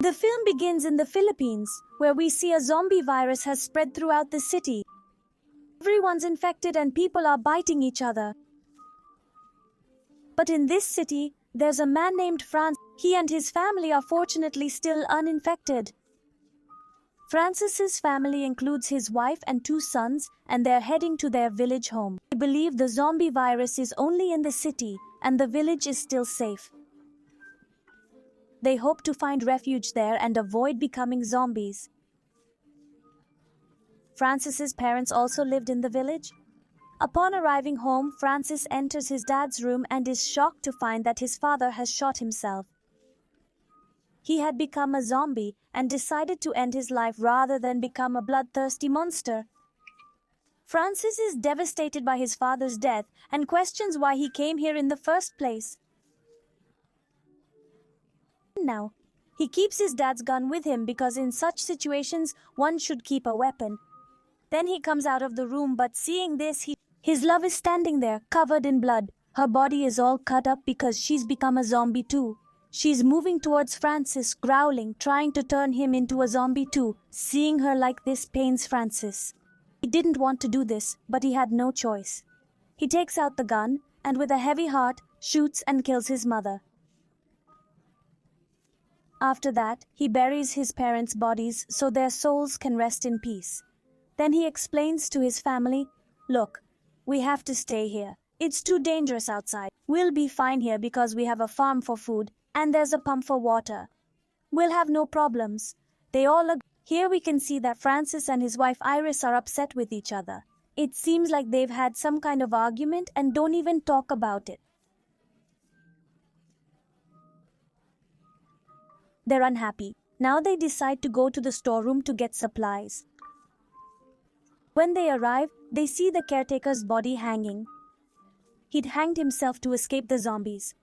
The film begins in the Philippines, where we see a zombie virus has spread throughout the city. Everyone's infected and people are biting each other. But in this city, there's a man named Francis. He and his family are fortunately still uninfected. Francis's family includes his wife and 2 sons, and they're heading to their village home. They believe the zombie virus is only in the city, and the village is still safe. They hope to find refuge there and avoid becoming zombies. Francis's parents also lived in the village. Upon arriving home, Francis enters his dad's room and is shocked to find that his father has shot himself. He had become a zombie and decided to end his life rather than become a bloodthirsty monster. Francis is devastated by his father's death and questions why he came here in the first place. Now, he keeps his dad's gun with him because in such situations, one should keep a weapon. Then he comes out of the room, but seeing this, his love is standing there, covered in blood. Her body is all cut up because she's become a zombie too. She's moving towards Francis, growling, trying to turn him into a zombie too. Seeing her like this pains Francis. He didn't want to do this, but he had no choice. He takes out the gun, and with a heavy heart, shoots and kills his mother. After that, he buries his parents' bodies so their souls can rest in peace. Then he explains to his family, "Look, we have to stay here. It's too dangerous outside. We'll be fine here because we have a farm for food and there's a pump for water. We'll have no problems." They all agree. Here we can see that Francis and his wife Iris are upset with each other. It seems like they've had some kind of argument and don't even talk about it. They're unhappy. Now they decide to go to the storeroom to get supplies. When they arrive, they see the caretaker's body hanging. He'd hanged himself to escape the zombies.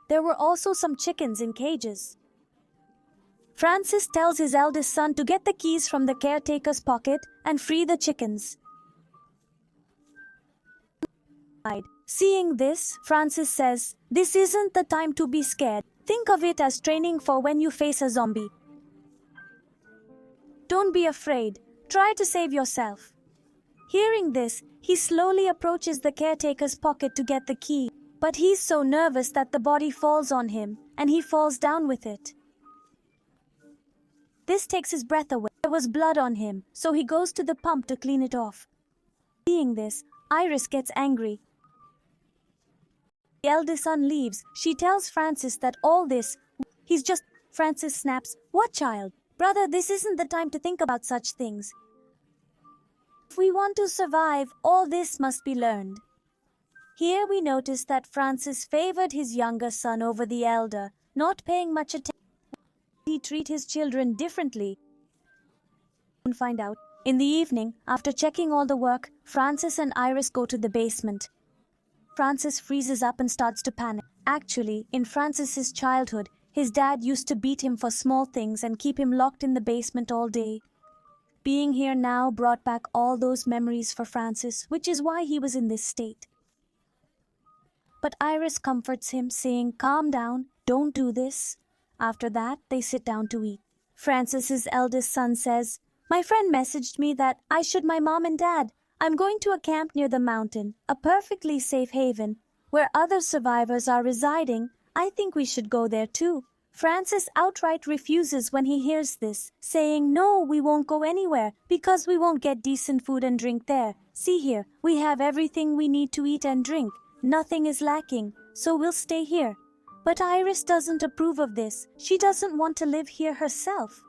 There were also some chickens in cages. Francis tells his eldest son to get the keys from the caretaker's pocket and free the chickens. Seeing this, Francis says, "This isn't the time to be scared. Think of it as training for when you face a zombie. Don't be afraid. Try to save yourself." Hearing this, he slowly approaches the caretaker's pocket to get the key, but he's so nervous that the body falls on him, and he falls down with it. This takes his breath away. There was blood on him, so he goes to the pump to clean it off. Seeing this, Iris gets angry. The eldest son leaves. She tells Francis that all this, Francis snaps, "What, child? Brother, this isn't the time to think about such things. If we want to survive, all this must be learned." Here we notice that Francis favored his younger son over the elder, not paying much attention. He treat his children differently. Find out. In the evening, after checking all the work, Francis and Iris go to the basement. Francis freezes up and starts to panic. Actually, in Francis's childhood, his dad used to beat him for small things and keep him locked in the basement all day. Being here now brought back all those memories for Francis, which is why he was in this state. But Iris comforts him, saying, "Calm down, don't do this." After that, they sit down to eat. Francis's eldest son says, "My friend messaged me that I should my mom and dad. I'm going to a camp near the mountain, a perfectly safe haven, where other survivors are residing. I think we should go there too." Francis outright refuses when he hears this, saying, "No, we won't go anywhere, because we won't get decent food and drink there. See here, we have everything we need to eat and drink. Nothing is lacking, so we'll stay here." But Iris doesn't approve of this. She doesn't want to live here herself.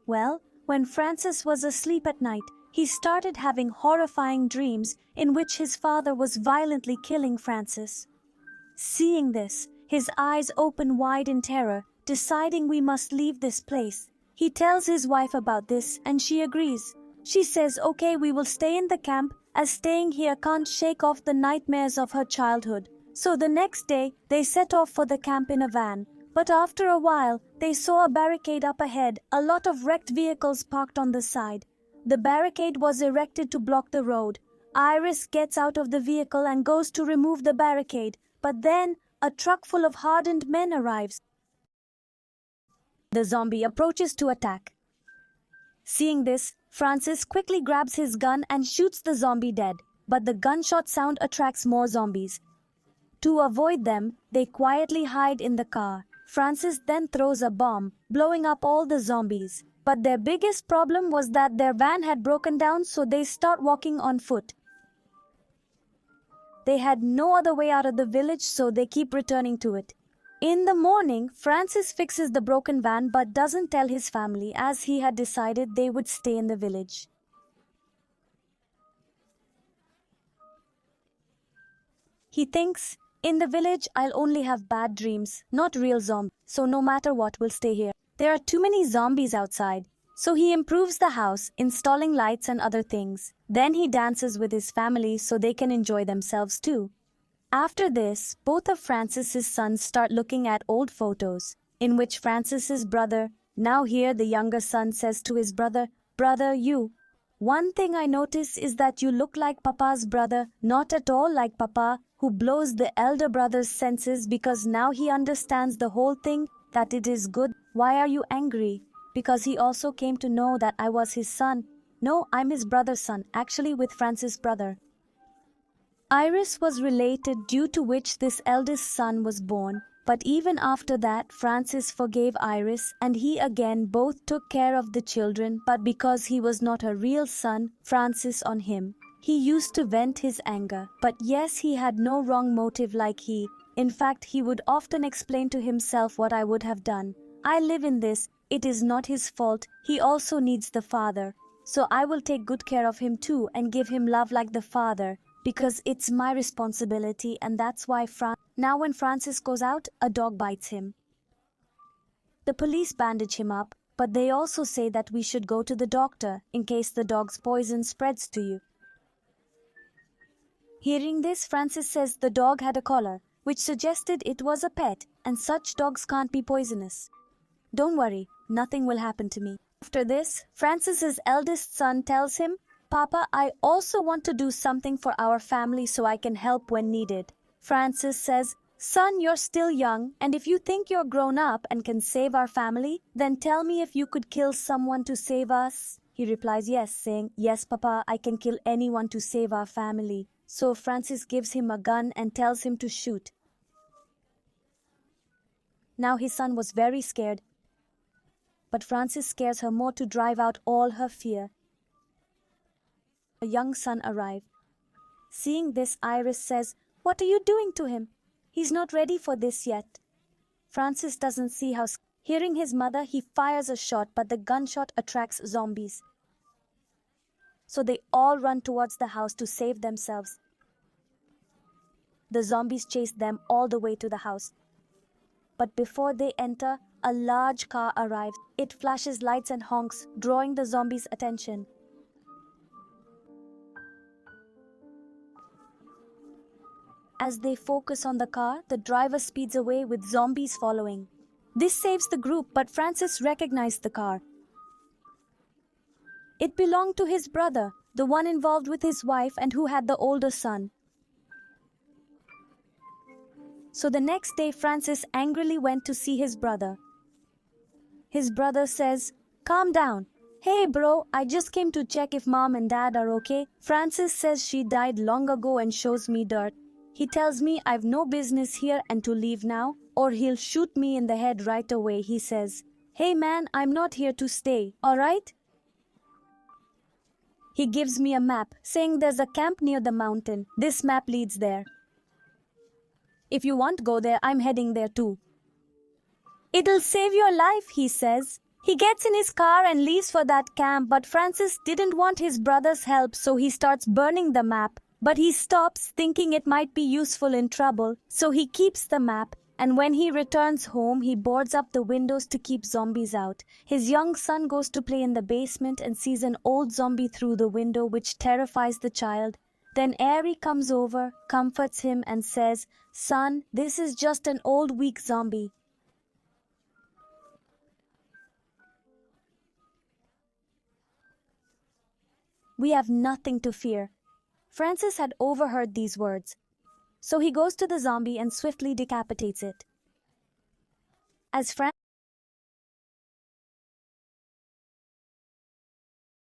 Well, when Francis was asleep at night, he started having horrifying dreams in which his father was violently killing Francis. Seeing this, his eyes open wide in terror, deciding we must leave this place. He tells his wife about this and she agrees. She says, "Okay, we will stay in the camp, as staying here can't shake off the nightmares of her childhood." So the next day, they set off for the camp in a van. But after a while, they saw a barricade up ahead, a lot of wrecked vehicles parked on the side. The barricade was erected to block the road. Iris gets out of the vehicle and goes to remove the barricade, but then a truck full of hardened men arrives. The zombie approaches to attack. Seeing this, Francis quickly grabs his gun and shoots the zombie dead, but the gunshot sound attracts more zombies. To avoid them, they quietly hide in the car. Francis then throws a bomb, blowing up all the zombies. But their biggest problem was that their van had broken down, so they start walking on foot. They had no other way out of the village, so they keep returning to it. In the morning, Francis fixes the broken van but doesn't tell his family, as he had decided they would stay in the village. He thinks, in the village I'll only have bad dreams, not real zombies, so no matter what, we'll stay here. There are too many zombies outside, so he improves the house, installing lights and other things. Then he dances with his family so they can enjoy themselves too. After this, both of Francis's sons start looking at old photos, in which Francis's brother, now here the younger son, says to his brother, "Brother, one thing I notice is that you look like Papa's brother, not at all like Papa, who blows the elder brother's senses because now he understands the whole thing, that it is good. Why are you angry? Because he also came to know that I was his son. No, I'm his brother's son, actually with Francis' brother." Iris was related, due to which this eldest son was born, but even after that Francis forgave Iris and he again both took care of the children, but because he was not a real son, Francis on him. He used to vent his anger, but yes, he had no wrong motive like he. In fact, he would often explain to himself, what I would have done. I live in this, it is not his fault, he also needs the father. So I will take good care of him too and give him love like the father. Because it's my responsibility, and that's why Now when Francis goes out, a dog bites him. The police bandage him up, but they also say that we should go to the doctor in case the dog's poison spreads to you. Hearing this, Francis says the dog had a collar, which suggested it was a pet, and such dogs can't be poisonous. Don't worry, nothing will happen to me. After this, Francis's eldest son tells him, "Papa, I also want to do something for our family so I can help when needed." Francis says, "Son, you're still young, and if you think you're grown up and can save our family, then tell me if you could kill someone to save us." He replies yes, saying, "Yes, Papa, I can kill anyone to save our family." So Francis gives him a gun and tells him to shoot. Now his son was very scared, but Francis scares her more to drive out all her fear. A young son arrived. Seeing this, Iris says, "What are you doing to him? He's not ready for this yet." Francis doesn't see how. Hearing his mother, he fires a shot, but the gunshot attracts zombies. So they all run towards the house to save themselves. The zombies chase them all the way to the house. But before they enter, a large car arrives. It flashes lights and honks, drawing the zombies' attention. As they focus on the car, the driver speeds away with zombies following. This saves the group, but Francis recognized the car. It belonged to his brother, the one involved with his wife and who had the older son. So the next day, Francis angrily went to see his brother. His brother says, "Calm down. Hey bro, I just came to check if mom and dad are okay." Francis says she died long ago and shows me dirt. He tells me I've no business here and to leave now, or he'll shoot me in the head right away. He says, "Hey man, I'm not here to stay, alright?" He gives me a map, saying there's a camp near the mountain. This map leads there. If you want to go there, I'm heading there too. "It'll save your life," he says. He gets in his car and leaves for that camp, but Francis didn't want his brother's help, so he starts burning the map. But he stops, thinking it might be useful in trouble, so he keeps the map, and when he returns home, he boards up the windows to keep zombies out. His young son goes to play in the basement and sees an old zombie through the window, which terrifies the child. Then Ari comes over, comforts him, and says, "Son, this is just an old weak zombie. We have nothing to fear." Francis had overheard these words, so he goes to the zombie and swiftly decapitates it. As Francis